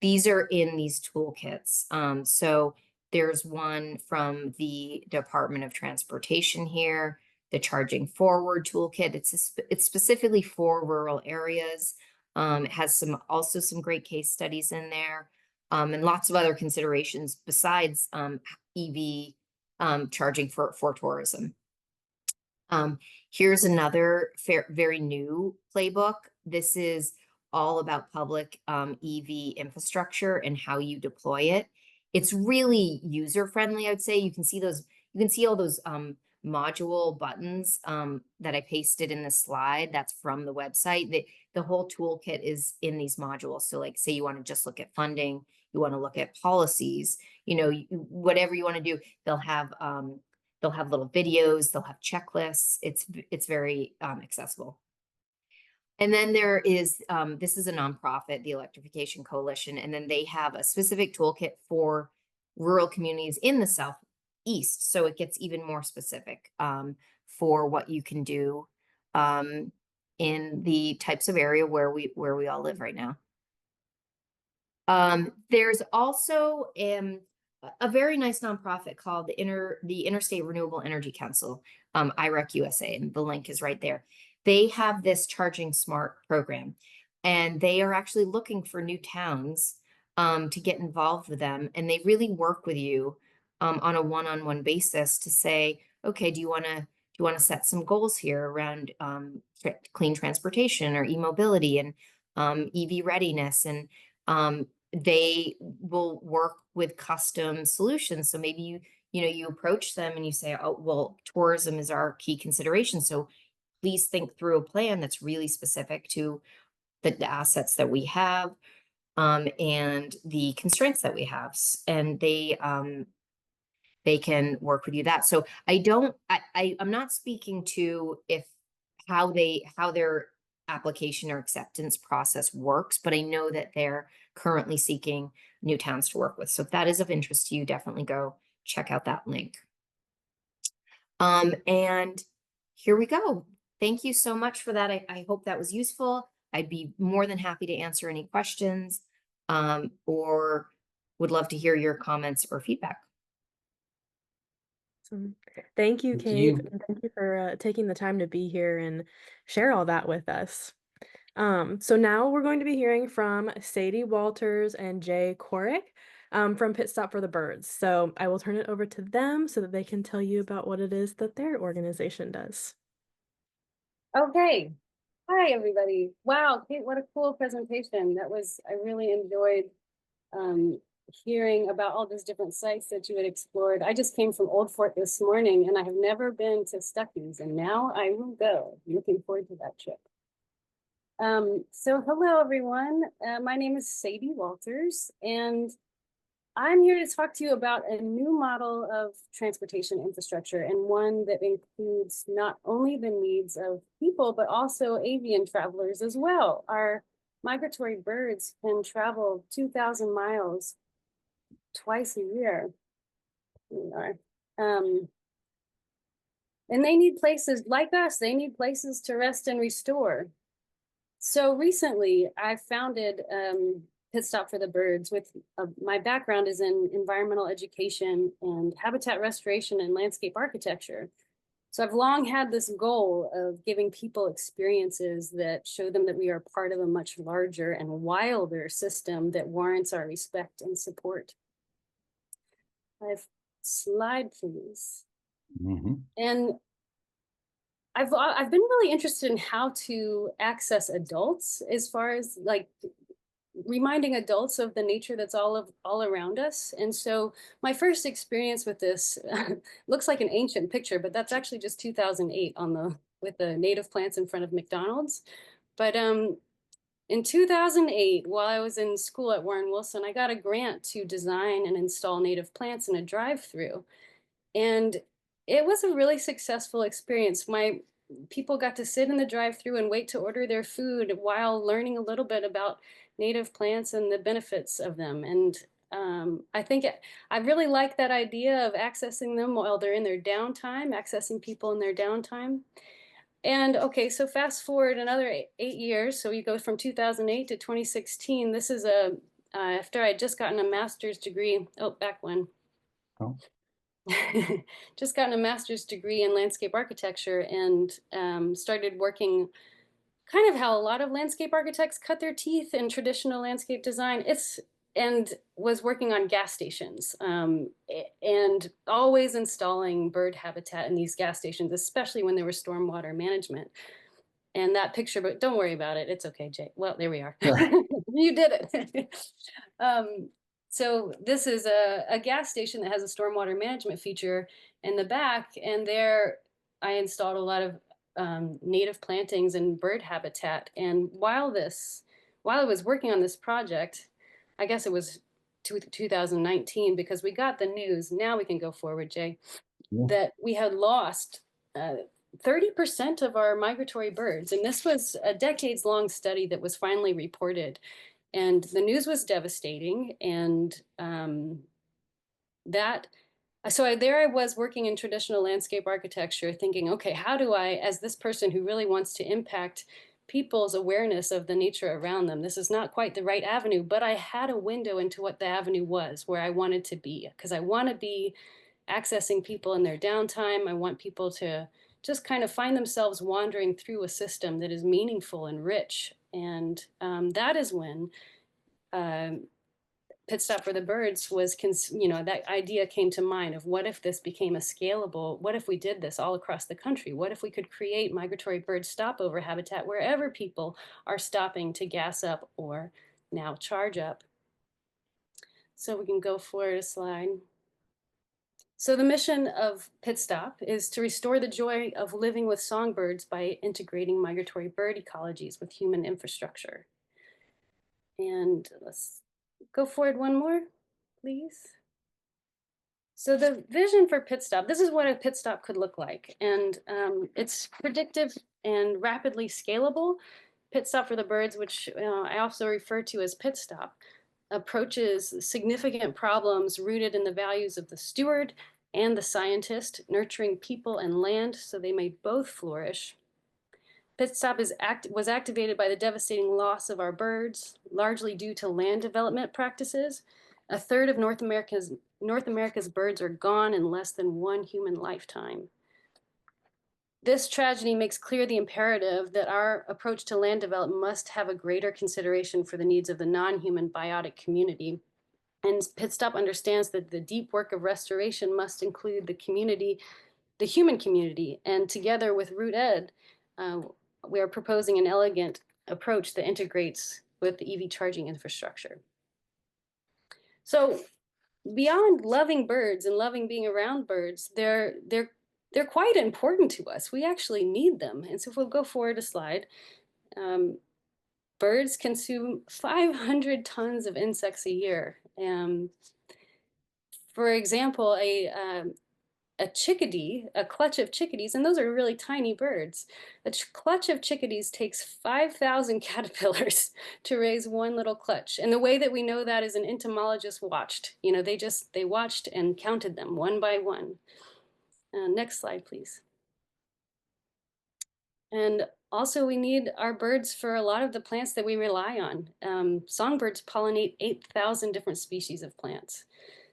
These are in these toolkits. So there's one from the Department of Transportation here, the Charging Forward toolkit. It's specifically for rural areas. It has also some great case studies in there, and lots of other considerations besides EV charging for tourism. Here's another very new playbook. This is all about public EV infrastructure and how you deploy it. It's really user friendly, I would say. You can see all those module buttons that I pasted in the slide. That's from the website. The whole toolkit is in these modules. So like say you want to just look at funding, you want to look at policies, whatever you want to do, they'll have little videos, they'll have checklists. It's very accessible. And then there is, this is a nonprofit, the Electrification Coalition, and then they have a specific toolkit for rural communities in the Southeast. So it gets even more specific for what you can do in the types of area where we all live right now. There's also a very nice nonprofit called the Interstate Renewable Energy Council, IREC USA, and the link is right there. They have this Charging Smart program, and they are actually looking for new towns to get involved with them, and they really work with you on a one-on-one basis to say, okay, do you want to set some goals here around clean transportation or e-mobility and EV readiness, and they will work with custom solutions. So maybe you approach them and you say, oh, well, tourism is our key consideration. So please think through a plan that's really specific to the assets that we have and the constraints that we have. And they can work with you that. So I'm not speaking to how their application or acceptance process works, but I know that they're currently seeking new towns to work with. So if that is of interest to you, definitely go check out that link. And here we go. Thank you so much for that. I hope that was useful. I'd be more than happy to answer any questions or would love to hear your comments or feedback. Thank you, Thank Kate, you. and thank you for taking the time to be here and share all that with us. So now we're going to be hearing from Sadie Walters and Jay Korick from Pit Stop for the Birds. So I will turn it over to them so that they can tell you about what it is that their organization does. Okay. Hi, everybody. Wow, Kate, what a cool presentation. I really enjoyed hearing about all those different sites that you had explored. I just came from Old Fort this morning and I have never been to Stuckey's, and now I will go. Looking forward to that trip. So hello, everyone. My name is Sadie Walters, and I'm here to talk to you about a new model of transportation infrastructure, and one that includes not only the needs of people, but also avian travelers as well. Our migratory birds can travel 2,000 miles twice a year. And they need places like us, they need places to rest and restore. So recently I founded Pit Stop for the Birds with my background is in environmental education and habitat restoration and landscape architecture. So I've long had this goal of giving people experiences that show them that we are part of a much larger and wilder system that warrants our respect and support. Slide, please. And I've been really interested in how to access adults, as far as like reminding adults of the nature that's all around us. And so my first experience with this looks like an ancient picture, but that's actually just 2008 with the native plants in front of McDonald's. But in 2008, while I was in school at Warren Wilson, I got a grant to design and install native plants in a drive-through. And it was a really successful experience. My people got to sit in the drive-through and wait to order their food while learning a little bit about native plants and the benefits of them. And I think I really like that idea of accessing them while they're in their downtime, accessing people in their downtime. And okay, so fast forward another 8 years. So we go from 2008 to 2016. This is after I had just gotten a master's degree. Oh, back when. Oh. Just gotten a master's degree in landscape architecture and started working kind of how a lot of landscape architects cut their teeth in traditional landscape design. And was working on gas stations and always installing bird habitat in these gas stations, especially when there was stormwater management. And that picture, but don't worry about it. It's okay, Jay. Well, there we are. You did it. So this is a gas station that has a stormwater management feature in the back. And there I installed a lot of native plantings and bird habitat. And while I was working on this project, I guess it was 2019, because we got the news. Now we can go forward, Jay, Yeah. that we had lost 30% of our migratory birds. And this was a decades-long study that was finally reported. And the news was devastating. And there I was working in traditional landscape architecture, thinking, okay, how do I, as this person who really wants to impact people's awareness of the nature around them, this is not quite the right avenue, but I had a window into what the avenue was, where I wanted to be, because I want to be accessing people in their downtime. I want people to just kind of find themselves wandering through a system that is meaningful and rich. And that is when Pit Stop for the Birds was, that idea came to mind of what if this became a scalable, what if we did this all across the country? What if we could create migratory bird stopover habitat wherever people are stopping to gas up or now charge up? So we can go forward a slide. So the mission of Pit Stop is to restore the joy of living with songbirds by integrating migratory bird ecologies with human infrastructure. And let's go forward one more, please. So the vision for Pit Stop, this is what a pit stop could look like. And it's predictive and rapidly scalable. Pit Stop for the Birds, which I also refer to as Pit Stop, approaches significant problems rooted in the values of the steward and the scientist, nurturing people and land so they may both flourish. Pit Stop was activated by the devastating loss of our birds, largely due to land development practices. A third of North America's birds are gone in less than one human lifetime. This tragedy makes clear the imperative that our approach to land development must have a greater consideration for the needs of the non-human biotic community. And Pit Stop understands that the deep work of restoration must include the community, the human community, and together with Root Ed, we are proposing an elegant approach that integrates with the EV charging infrastructure. So beyond loving birds and loving being around birds, they're quite important to us. We actually need them. And so if we'll go forward a slide, birds consume 500 tons of insects a year. For example, a chickadee, a clutch of chickadees, and those are really tiny birds. A clutch of chickadees takes 5,000 caterpillars to raise one little clutch. And the way that we know that is an entomologist watched. They watched and counted them one by one. Next slide, please. And also we need our birds for a lot of the plants that we rely on. Songbirds pollinate 8,000 different species of plants.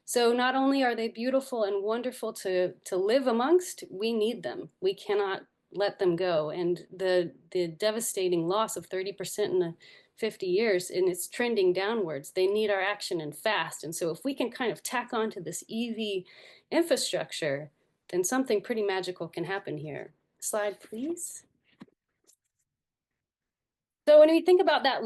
So not only are they beautiful and wonderful to live amongst, we need them. We cannot let them go. And the devastating loss of 30% in the 50 years, and it's trending downwards. They need our action and fast. And so if we can kind of tack onto this EV infrastructure, then something pretty magical can happen here. Slide, please. So when we think about that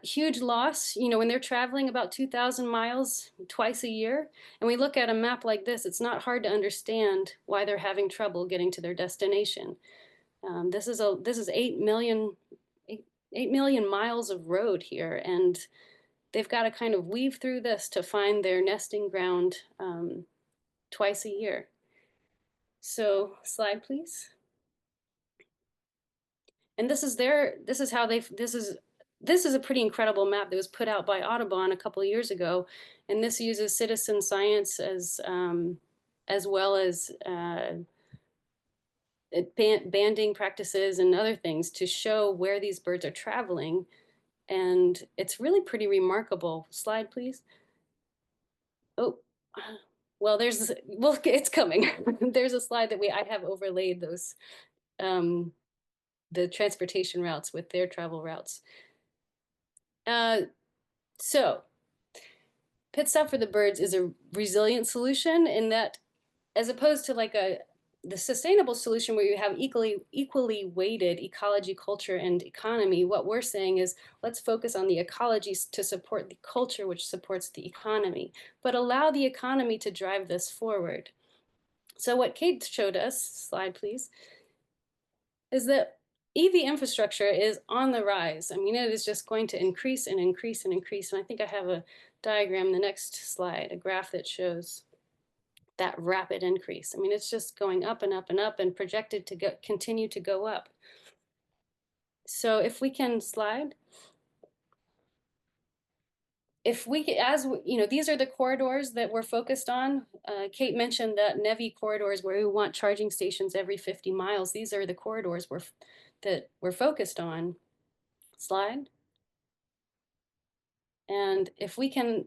huge loss, when they're traveling about 2,000 miles twice a year, and we look at a map like this, it's not hard to understand why they're having trouble getting to their destination. This is 8 million miles of road here, and they've got to kind of weave through this to find their nesting ground twice a year. So slide, please. And this is a pretty incredible map that was put out by Audubon a couple of years ago. And this uses citizen science as well as banding practices and other things to show where these birds are traveling. And it's really pretty remarkable. Slide, please. Oh, well, it's coming. There's a slide that I have overlaid those, the transportation routes with their travel routes. So Pit Stop for the Birds is a resilient solution in that, as opposed to the sustainable solution where you have equally weighted ecology, culture, and economy, what we're saying is let's focus on the ecologies to support the culture, which supports the economy, but allow the economy to drive this forward. So what Kate showed us, slide please, is that EV infrastructure is on the rise. I mean, it is just going to increase and increase and increase. And I think I have diagram, the next slide, a graph that shows that rapid increase. I mean, it's just going up and up and up and projected to continue to go up. So if we can slide, if we, as you know, these are the corridors that we're focused on. Kate mentioned that NEVI corridors where we want charging stations every 50 miles. These are the corridors that we're focused on. Slide. And if we can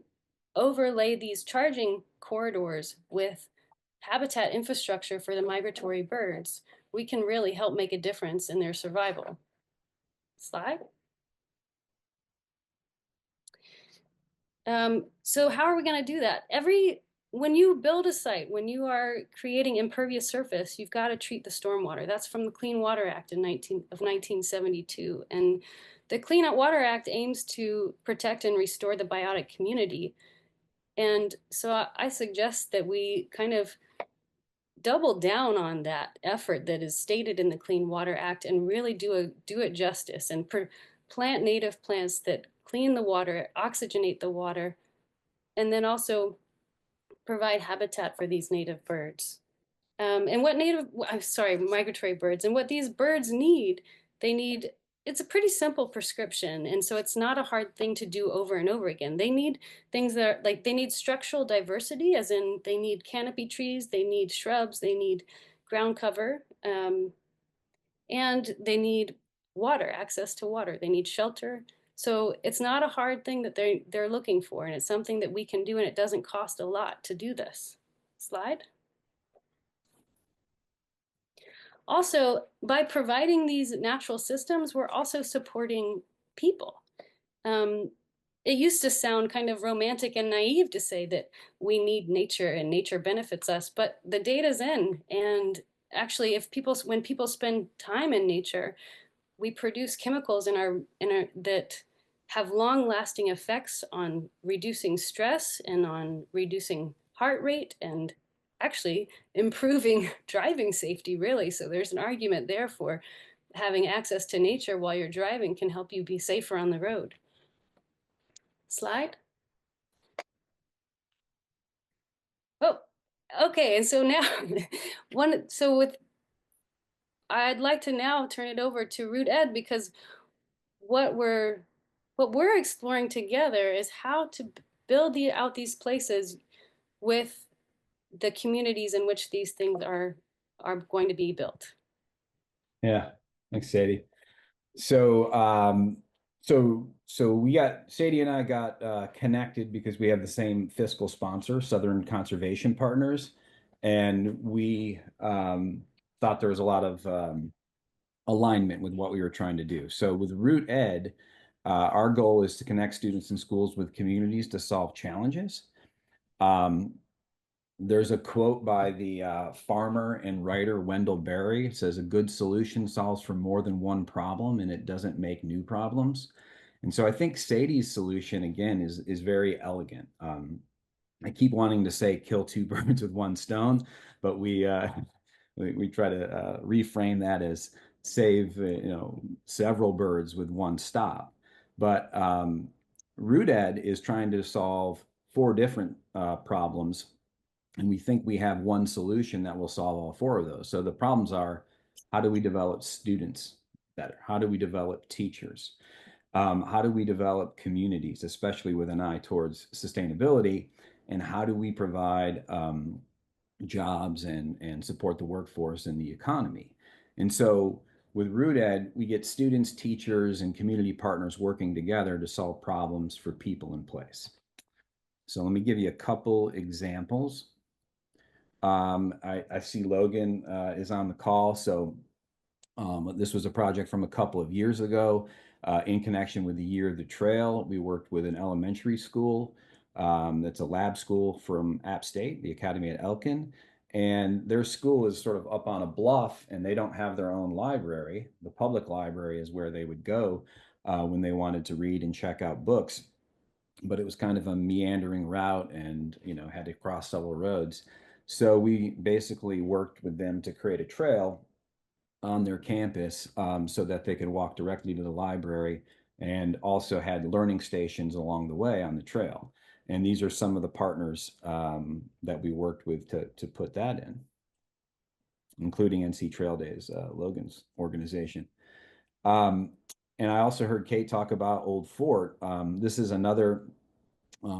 overlay these charging corridors with habitat infrastructure for the migratory birds, we can really help make a difference in their survival. Slide. So how are we going to do that? When you build a site, when you are creating impervious surface, you've got to treat the stormwater. That's from the Clean Water Act of 1972. And the Clean Water Act aims to protect and restore the biotic community. And so I suggest that we kind of double down on that effort that is stated in the Clean Water Act and really do it justice and plant native plants that clean the water, oxygenate the water, and then also provide habitat for these native birds. And what migratory birds, and what these birds need, it's a pretty simple prescription. And so it's not a hard thing to do over and over again. They need things that are like, they need structural diversity, as in they need canopy trees, they need shrubs, they need ground cover, and they need water, access to water, they need shelter. So it's not a hard thing that they're looking for, and it's something that we can do, and it doesn't cost a lot to do this. Slide. Also, by providing these natural systems, we're also supporting people. It used to sound kind of romantic and naive to say that we need nature and nature benefits us, but the data's in, and actually, when people spend time in nature, we produce chemicals that have long-lasting effects on reducing stress and on reducing heart rate and actually improving driving safety, really. So there's an argument there for having access to nature while you're driving can help you be safer on the road. Slide. Oh, okay. And so now, I'd like to now turn it over to Root Ed, because what we're exploring together is how to build out these places with the communities in which these things are going to be built. Yeah, thanks, Sadie. So Sadie and I got connected because we have the same fiscal sponsor, Southern Conservation Partners, and we thought there was a lot of alignment with what we were trying to do. So with Root Ed, our goal is to connect students and schools with communities to solve challenges. There's a quote by the farmer and writer Wendell Berry. It says, "A good solution solves for more than one problem, and it doesn't make new problems." And so I think Sadie's solution, again, is very elegant. I keep wanting to say kill two birds with one stone, but we try to reframe that as save several birds with one stop. But Root Ed is trying to solve 4 different problems, and we think we have one solution that will solve all 4 of those. So the problems are, how do we develop students better? How do we develop teachers? How do we develop communities, especially with an eye towards sustainability? And how do we provide jobs and support the workforce and the economy? And so with Root Ed, we get students, teachers, and community partners working together to solve problems for people in place. So let me give you a couple examples. I see Logan is on the call. So this was a project from a couple of years ago in connection with the Year of the Trail. We worked with an elementary school that's a lab school from App State, the Academy at Elkin. And their school is sort of up on a bluff, and they don't have their own library. The public library is where they would go when they wanted to read and check out books. But it was kind of a meandering route and, had to cross several roads. So we basically worked with them to create a trail on their campus so that they could walk directly to the library, and also had learning stations along the way on the trail. And these are some of the partners that we worked with to put that in, including NC Trail Days, Logan's organization. And I also heard Kate talk about Old Fort. This is another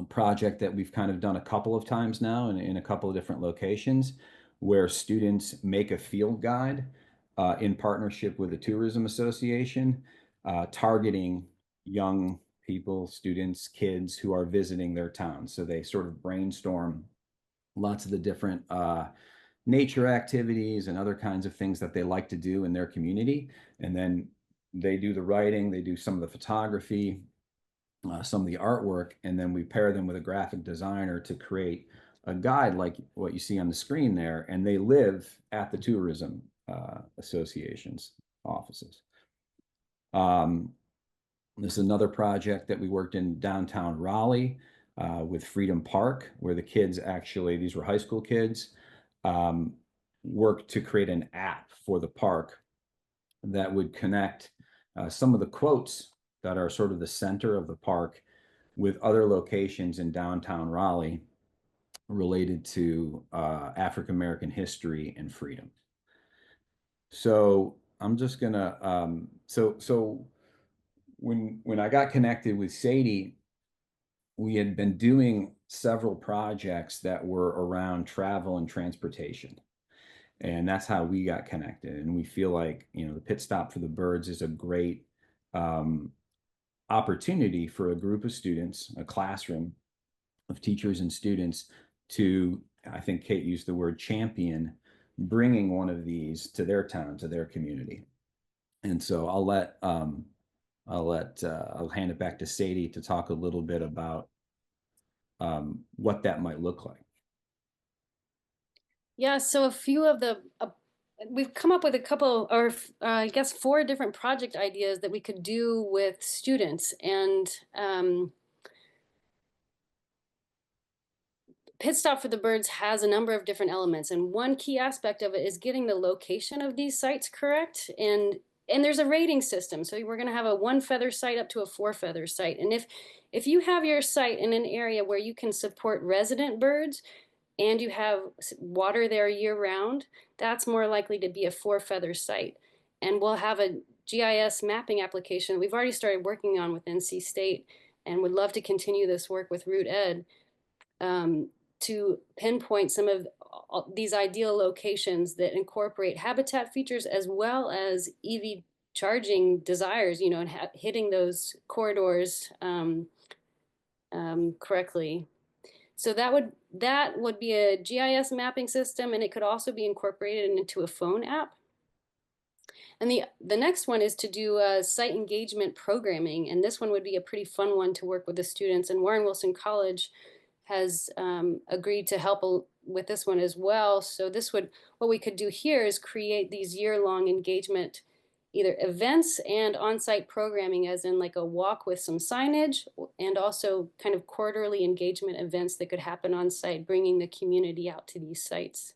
project that we've kind of done a couple of times now in a couple of different locations, where students make a field guide in partnership with the Tourism Association, targeting young people, students, kids who are visiting their town. So they sort of brainstorm lots of the different nature activities and other kinds of things that they like to do in their community. And then they do the writing, they do some of the photography, some of the artwork, and then we pair them with a graphic designer to create a guide like what you see on the screen there. And they live at the Tourism Association's offices. This is another project that we worked in downtown Raleigh with Freedom Park, where the kids actually, these were high school kids, worked to create an app for the park that would connect some of the quotes that are sort of the center of the park with other locations in downtown Raleigh related to African American history and freedom. So I'm just gonna so when I got connected with Sadie, we had been doing several projects that were around travel and transportation. And that's how we got connected. And we feel like, the Pit Stop for the Birds is a great opportunity for a group of students, a classroom of teachers and students to, I think Kate used the word champion, bringing one of these to their town, to their community. And so I'll hand it back to Sadie to talk a little bit about what that might look like. Yeah, so a few of the, we've come up with a couple, or I guess 4 different project ideas that we could do with students. And Pit Stop for the Birds has a number of different elements. And one key aspect of it is getting the location of these sites correct. And there's a rating system. So we're going to have a 1 feather site up to a 4 feather site. And if you have your site in an area where you can support resident birds, and you have water there year round, that's more likely to be a 4 feather site. And we'll have a GIS mapping application we've already started working on with NC State, and would love to continue this work with Root Ed to pinpoint some of these ideal locations that incorporate habitat features as well as EV charging desires, and hitting those corridors correctly. So that would be a GIS mapping system, and it could also be incorporated into a phone app. And the next one is to do site engagement programming, and this one would be a pretty fun one to work with the students. And Warren Wilson College has agreed to help with this one as well. So what we could do here is create these year-long engagement, either events and on-site programming, as in like a walk with some signage, and also kind of quarterly engagement events that could happen on site, bringing the community out to these sites.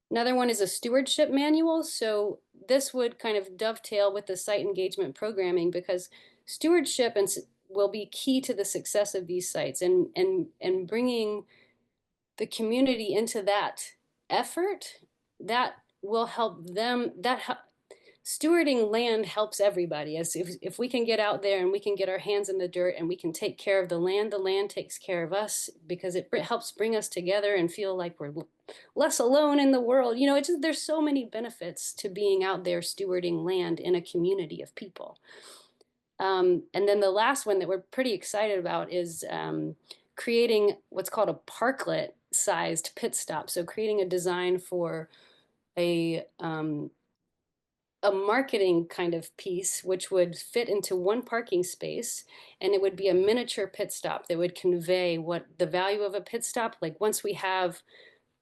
Another one is a stewardship manual. So this would kind of dovetail with the site engagement programming, because stewardship will be key to the success of these sites, and bringing the community into that effort, that will help them. Stewarding land helps everybody. As if we can get out there and we can get our hands in the dirt and we can take care of the land takes care of us, because it helps bring us together and feel like we're less alone in the world. There's so many benefits to being out there stewarding land in a community of people. And then the last one that we're pretty excited about is creating what's called a parklet-sized pit stop. So creating a design for a marketing kind of piece, which would fit into 1 parking space, and it would be a miniature pit stop that would convey what the value of a pit stop. Like once we have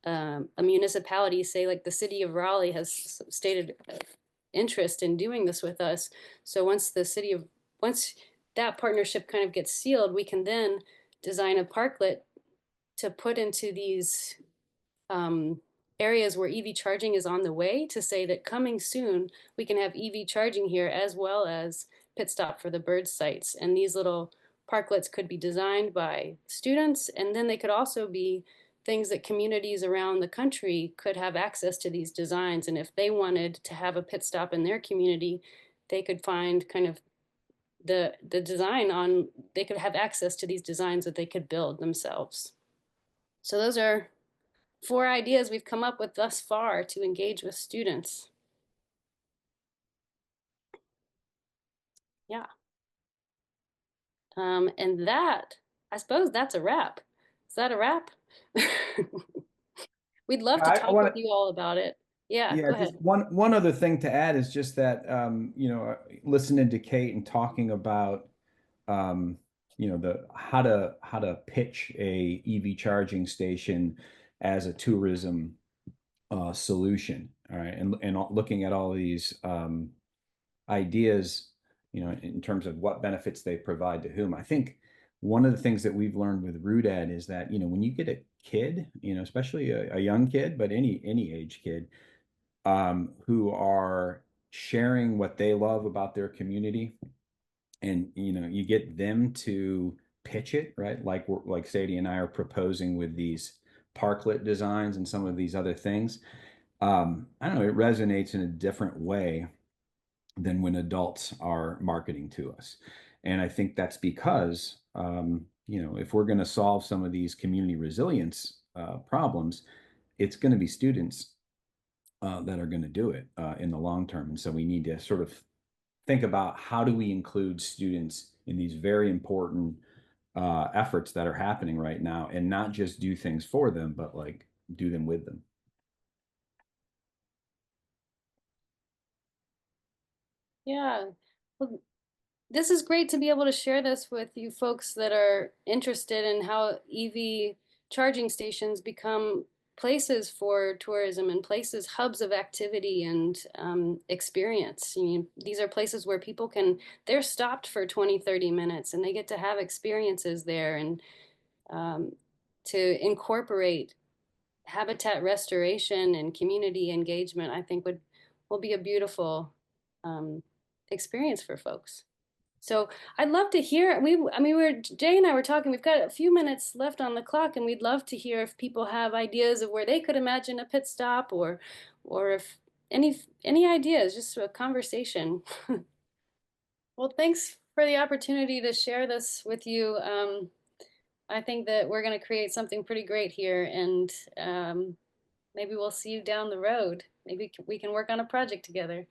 a municipality, say like the city of Raleigh has stated interest in doing this with us. So once that partnership kind of gets sealed, we can then design a parklet to put into these areas where EV charging is on the way, to say that coming soon, we can have EV charging here as well as Pit Stop for the Bird sites. And these little parklets could be designed by students, and then they could also be things that communities around the country could have access to these designs. And if they wanted to have a pit stop in their community, they could find kind of the design on, they could have access to these designs that they could build themselves. So those are 4 ideas we've come up with thus far to engage with students. Yeah. And that, I suppose that's a wrap. Is that a wrap? We'd love to I talk with want to, you all about it. Yeah, yeah, go ahead. just one other thing to add is just that, listening to Kate and talking about, um, the how to pitch a EV charging station as a tourism solution. All right, and looking at all these ideas, in terms of what benefits they provide to whom. I think one of the things that we've learned with Roodad is that, when you get a kid, especially a young kid, but any age kid, who are sharing what they love about their community, and you get them to pitch it, right? Like Sadie and I are proposing with these parklet designs and some of these other things. I don't know, it resonates in a different way than when adults are marketing to us. And I think that's because, if we're going to solve some of these community resilience problems, it's going to be students that are going to do it in the long term. And so we need to sort of think about, how do we include students in these very important efforts that are happening right now, and not just do things for them, but like do them with them. Yeah. Well, this is great to be able to share this with you folks that are interested in how EV charging stations become places for tourism and places, hubs of activity and experience. I mean, these are places where people they're stopped for 20, 30 minutes and they get to have experiences there, and to incorporate habitat restoration and community engagement, I think will be a beautiful experience for folks. So I'd love to hear. I mean, Jay and I were talking. We've got a few minutes left on the clock, and we'd love to hear if people have ideas of where they could imagine a pit stop, or if any ideas. Just a conversation. Well, thanks for the opportunity to share this with you. I think that we're going to create something pretty great here, and maybe we'll see you down the road. Maybe we can work on a project together.